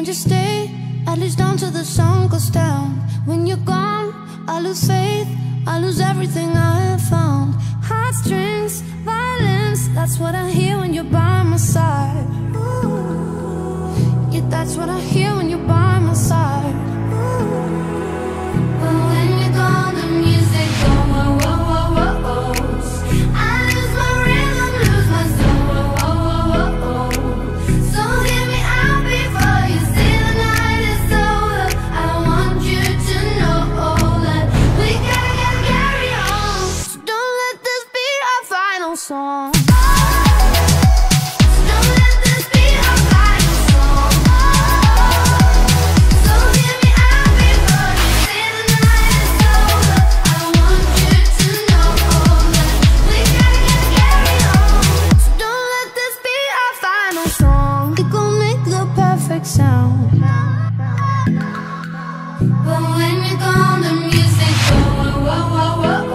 Won't you stay, at least until the sun goes down? When you're gone, I lose faith, I lose everything I have found. Heartstrings, violence, that's what I hear when you're by my side. Yeah, that's what I hear when you're by my side. But when you're gone, the music goes whoa, whoa, whoa, whoa, whoa. I lose my rhythm, lose my soul, whoa, whoa, whoa, whoa, whoa. So hear me out before you say the night is over. I want you to know that we gotta carry on. So don't let this be our final song. Sound. But when you're gone, the music goes whoa, whoa, whoa, whoa.